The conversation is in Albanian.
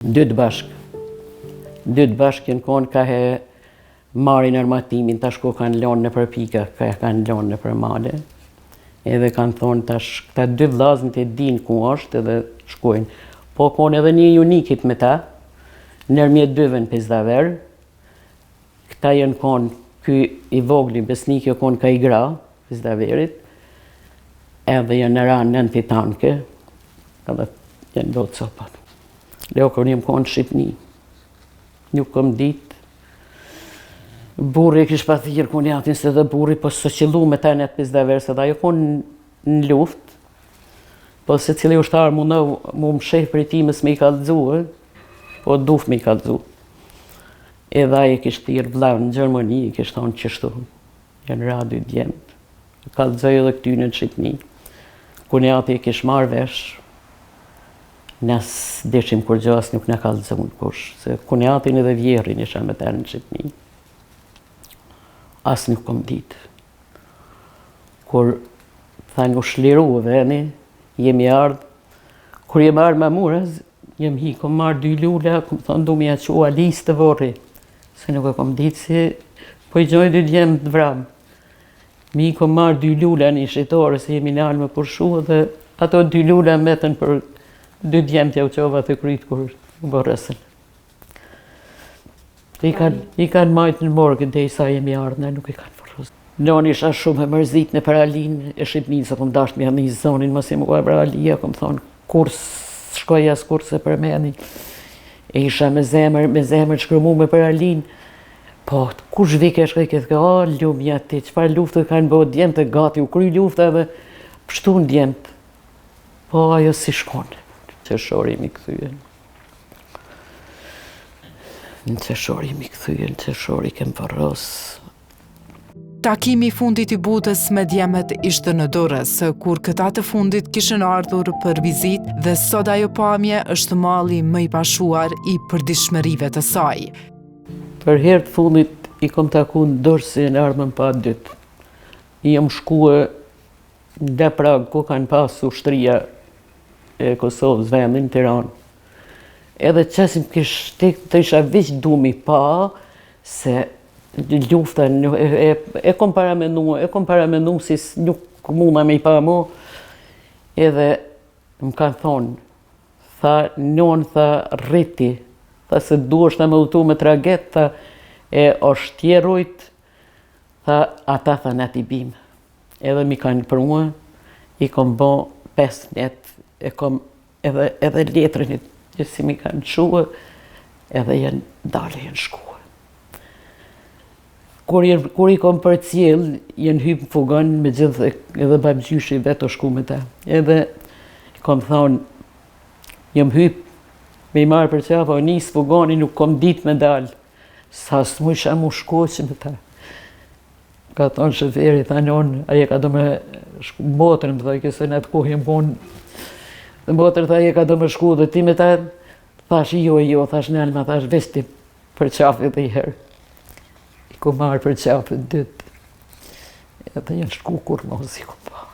Dytë bashkë. Dytë bashkë jenë konë ka he marrin armatimin, tash ko kanë lonë në për pika, ka kanë lonë në për male. Edhe kanë thonë tash, këta dy vllazën të dinë ku është edhe shkojnë. Po konë edhe një unikit me ta, nërmjet dyve në Pezdaver. Këta jenë konë, ky i vogli besnik jo konë ka i gra, Pezdaverit. Edhe jenë në ranë nën Titanke, edhe jenë do të sopat. Leo kërë jem konë Shqipni, nuk kom ditë. Burri kish pa thirë konë jatin se dhe burri, po së qëllu me ta në të Pezdaver, se da jo konë në luft, po se cili ushtarë mu më shef për i timës me i kalëzue, po duf me i kalëzu. Edhe aje kish thirë vlau në Gjermani, kish thonë qështu, janë ra dy djemët, kalëzoj edhe këtyne në Shqipni. Konë jati kish marrë vesh, Nes deshim kur gjas nuk në kalëzun kush, se kunjatin edhe vjerin isha me tërë në Shqipni. As nuk kom ditë. Kur thanë u shliru veni, jemi ardhë, kur jem ardhë ma murës, jem hi, kom marrë 2 lula, kom thonë du mi a qua listë të vorri, se nuk e kom ditë si, po i gjoj 2 djemë të vramë. Mi kom marrë 2 lula një shqitore, se jemi në alë me përshu, dhe ato 2 lula metën për 2 djemë t'ja u qova të krytë kur u bërësën. I kanë majtë në morgën dhe i sa jemi ardhë, nuk i kanë forrosë. Non isha shumë e mërzit në paralin e Shqipninë, se kom dasht me janë një zonin, mësi më kua pralia, kom thonë, kurs, shkoj as kurse për meni. E isha me zemër shkërmu me paralin. Po, kush vike shkoj këtë ka, o, lumja ti, qëfar luftë kanë bëhë djemë të gati, u kry luftë edhe pështu në djemë. Po, ajo si shkone. Qeshori mi këthyën. Në qeshori mi këthyën, qeshori kem përros. Takimi i fundit i Budës me djemët ishte në Durrës, kur këta të fundit kishën ardhur për vizit dhe sot ajo pamje është malli më i pashuar i përditshmërive të saj. Për herë të fundit i kom taku në Durrës se në ardhën pa dytë. I jam shkue dhe Prag, ku kanë pas ushtria e Kosovës, vendin, Tiranë. Edhe qesim të isha vishë du mi pa, se lufta e kom paramenu si nuk muna me i pa mo. Edhe më kanë thonë, tha, njonë, tha, rriti, tha se du është të më dhëtu me traget, tha, e është tjerujt, tha, ata tha në t'i bim. Edhe mi kanë për mua, i kom bo 5 net, e kom edhe letrën që si mi kanë quë, edhe jenë dalë, jenë shkuë. Kur i kom për cjell, jenë hypë në fugan me gjithë edhe babgjyshi vetë o shku me ta. Edhe i kom thonë, jem hypë me i marë për qa, po njësë fugani nuk kom ditë me dalë. Sa së mu isha mu shkoqë me ta. Ka thonë shëferi, thanon, aje ka do me shku motërë, më thoi, kësë në atë kohë jem konë. Dhe motër tha, je ka do me shku dhe ti me ta, thash jo, thash në alma, thash vesti për qafit dhe i herë. I ku marë për qafit dytë. Edhe jenë shku kur mos i ku pa.